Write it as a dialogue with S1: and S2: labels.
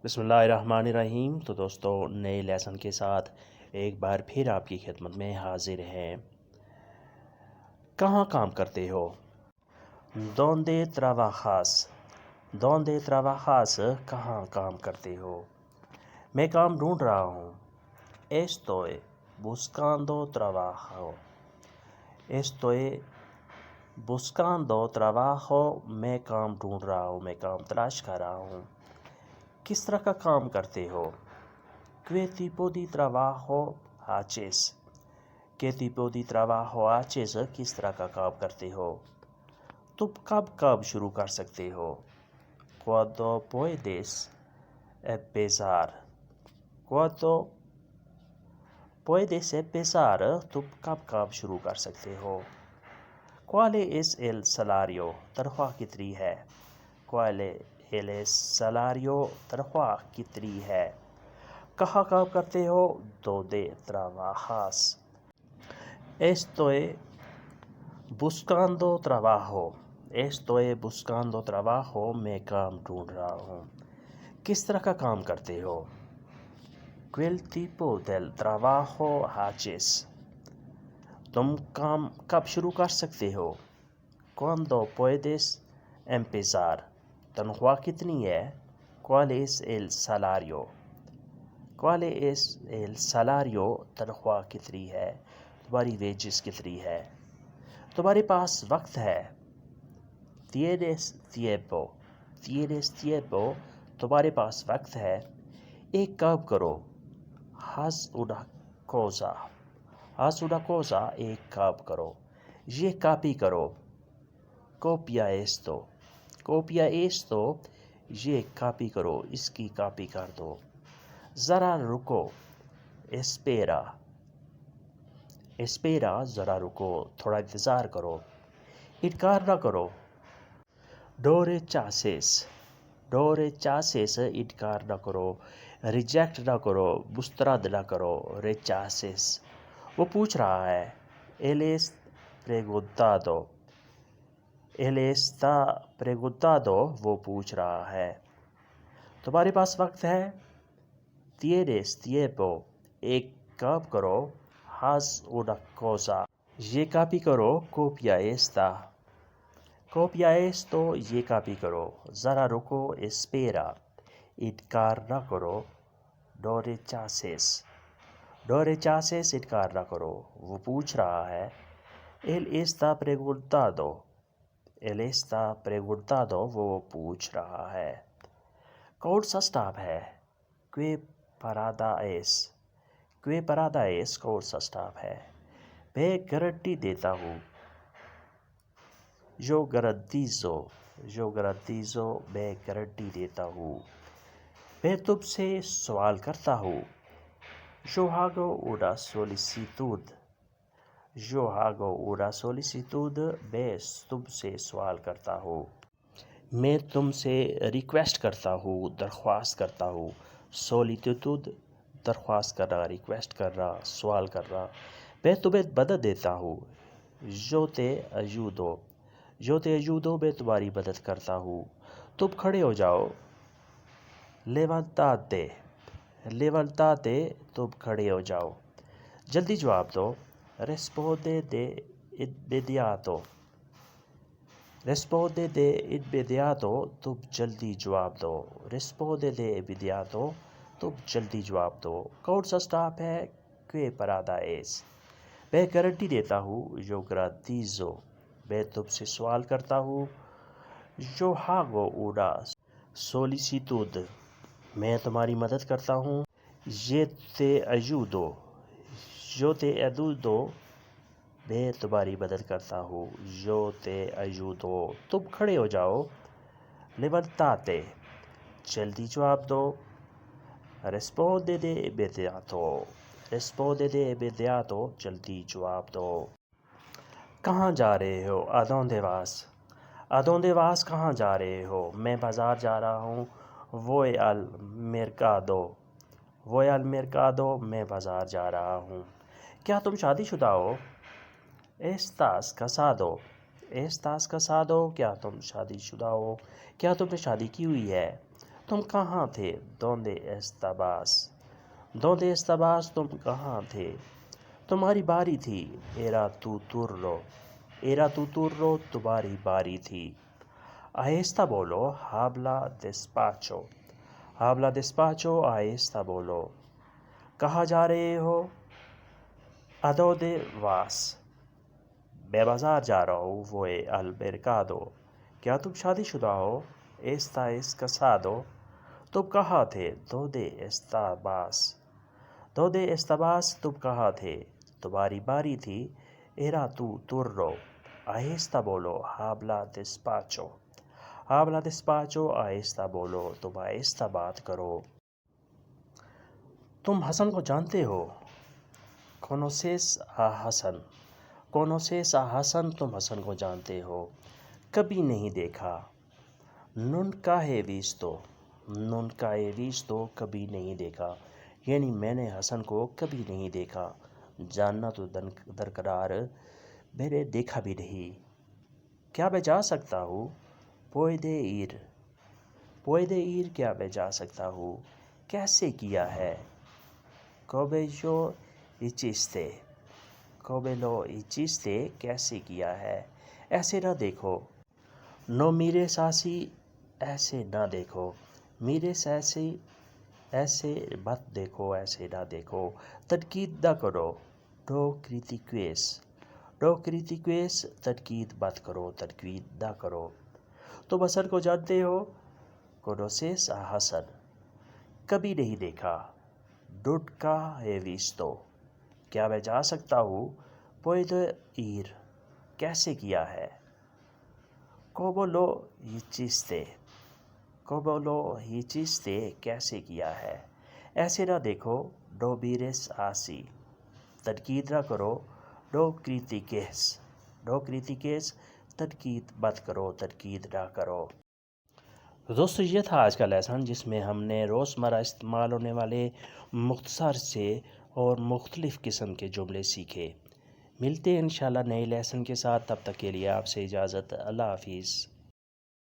S1: بسم اللہ الرحمن الرحیم۔ تو دوستو، نئے لیسن کے ساتھ ایک بار پھر آپ کی خدمت میں حاضر ہیں۔ کہاں کام کرتے ہو؟ Donde trabajas؟ Donde trabajas کہاں کام کرتے ہو؟ میں کام ڈھونڈ رہا ہوں۔ Estoy buscando trabajo۔ Estoy buscando trabajo۔ میں کام ڈھونڈ رہا ہوں، میں کام تلاش کر رہا ہوں۔ کس طرح کا کام کرتے ہو؟ ¿Qué tipo de trabajo haces؟ ¿Qué tipo de trabajo haces؟ کس طرح کا کام کرتے ہو؟ تم کب شروع کر سکتے ہو؟ ¿Cuándo puedes empezar؟ ¿Cuándo puedes empezar؟ تم کب شروع کر سکتے ہو؟ ¿Cuál es el salario؟ تنخواہ کتنی ہے؟ ¿Cuál es el salario؟ تنخواہ کتنی ہے؟ کہاں کام کرتے ہو؟ ¿Dónde trabajas؟ Estoy buscando trabajo۔ Estoy buscando trabajo۔ میں کام ڈھونڈ رہا ہوں۔ کس طرح کا کام کرتے ہو؟ ¿Qué tipo del trabajo haces؟ تم کام کب شروع کر سکتے ہو؟ ¿Cuándo puedes empezar؟ تنخواہ کتنی ہے؟ ¿Cuál es el salario؟ ¿Cuál es el salario؟ تنخواہ کتنی ہے؟ تمہاری ویجز کتنی ہے؟ تمہارے پاس وقت ہے؟ ¿Tienes tiempo؟ ¿Tienes tiempo؟ تمہارے پاس وقت ہے؟ ایک کام کرو۔ haz una cosa۔ haz una cosa، ایک کام کرو۔ یہ کاپی کرو۔ copia esto۔ copia esto، یہ کاپی کرو، اس کی کاپی کر دو۔ ذرا رکو۔ espera۔ espera، ذرا رکو، تھوڑا انتظار کرو۔ انکار نہ کرو۔ no rechaces۔ no rechaces، انکار نہ کرو، ریجیکٹ نہ کرو، مسترد نہ کرو۔ rechaces، وہ پوچھ رہا ہے۔ él es preguntado۔ él está preguntado، وہ پوچھ رہا ہے۔ تمہارے پاس وقت ہے؟ ¿Tienes tiempo؟ ایک کام کرو۔ haz una cosa، یہ کاپی کرو۔ copia esta۔ copia esto، یہ کاپی کرو۔ ذرا رکو۔ espera۔ انکار نہ کرو۔ no rechaces۔ no rechaces، انکار نہ کرو، وہ پوچھ رہا ہے۔ él está preguntado۔ él está preguntado، وہ پوچھ رہا ہے۔ کون سا سٹاپ ہے؟ ¿Qué parada es؟ ¿Qué parada es؟ کون سا سٹاپ ہے؟ میں گارنٹی دیتا ہوں۔ yo garantizo۔ yo garantizo، میں گارنٹی دیتا ہوں۔ میں تم سے سوال کرتا ہوں۔ yo hago una solicitud۔ yo hago una solicitud، میں تم سے سوال کرتا ہوں۔ میں تم سے ریکویسٹ کرتا ہوں، درخواست کرتا ہوں۔ solicitud، درخواست کرنا، ریکویسٹ کرنا، سوال کرنا۔ میں تمہیں مدد دیتا ہوں۔ yo te ayudo۔ yo te ayudo، میں تمہاری مدد کرتا ہوں۔ تم کھڑے ہو جاؤ۔ levantate۔ levantate، تم کھڑے ہو جاؤ۔ جلدی جواب دو۔ responde de inmediato۔ responde de inmediato، تم جلدی جواب دو۔ responde de inmediato، تم جلدی جواب دو۔ کون سا سٹاپ ہے؟ ¿Qué parada es؟ میں گارنٹی دیتا ہوں۔ yo garantizo، میں تم سے سوال کرتا ہوں۔ yo hago una solicitud، میں تمہاری مدد کرتا ہوں۔ yo te ayudo۔ yo te ayudo، میں تمہاری مدد کرتا ہوں۔ yo te ayudo، تم کھڑے ہو جاؤ۔ levantate، جلدی جواب دو۔ responde de inmediato۔ responde de inmediato، جلدی جواب دو۔ کہاں جا رہے ہو؟ ¿A dónde vas؟ ¿A dónde vas، کہاں جا رہے ہو؟ میں بازار جا رہا ہوں۔ voy al mercado۔ voy al mercado، میں بازار جا رہا ہوں۔ کیا تم شادی شدہ ہو؟ estás casado۔ estás casado، کیا تم شادی شدہ ہو؟ کیا تم نے شادی کی ہوئی ہے؟ تم کہاں تھے؟ ¿Dónde estabas? ¿Dónde estabas? تم کہاں تھے؟ تمہاری باری تھی. Era tu turno. Era tu turno. تمہاری باری تھی. آہستہ بولو. Habla despacio. Habla despacio. آہستہ بولو. کہاں جا رہے ہو؟ ¿A dónde vas? میں بازار جا رہا ہوں. Voy al mercado. کیا تم شادی شدہ ہو؟ ¿Estás casado? تم کہاں تھے؟ ¿Dónde estabas? ¿Dónde estabas? تم کہاں تھے؟ تمہاری باری تھی. Era tu turno. آہستہ بولو. Habla despacio. Habla despacio. آہستہ بولو. تم آہستہ بات کرو. تم حسن کو جانتے ہو؟ ¿Conoces a Hassan? ¿Conoces a Hassan? تم حسن کو جانتے ہو. کبھی نہیں دیکھا. Nunca he visto. Nunca he visto. کبھی نہیں دیکھا. یعنی میں نے حسن کو کبھی نہیں دیکھا. جاننا تو درکنار میں نے دیکھا بھی نہیں. کیا میں جا سکتا ہوں؟ Puede ir. Puede ir. کیا میں جا سکتا ہوں؟ کیسے کیا ہے؟ Come lo hiciste. Come lo hiciste. کیسے کیا ہے؟ ایسے نہ دیکھو. No mires así. ایسے نہ دیکھو. Mires así. ایسے مت دیکھو. ایسے نہ دیکھو. تنقید نہ کرو. No critiques. No critiques. تنقید مت کرو. تنقید نہ کرو. تم حسن کو جانتے ہو؟ ¿Conoces a Hassan? کبھی نہیں دیکھا. Nunca he visto. کیا میں جا سکتا ہوں؟ Puedo ir. کیسے کیا ہے؟ ¿Cómo lo hiciste? ¿Cómo lo hiciste? کیسے کیا ہے؟ ایسے نہ دیکھو. No mires así. تنقید نہ کرو. No critiques. No critiques. تنقید مت کرو. تنقید نہ کرو. دوستو یہ تھا آج کا لیسن جس میں ہم نے روزمرہ استعمال ہونے والے مختصر سے اور مختلف قسم کے جملے سیکھے. ملتے ہیں انشاءاللہ نئے لیسن کے ساتھ. تب تک کے لیے آپ سے اجازت. اللہ حافظ.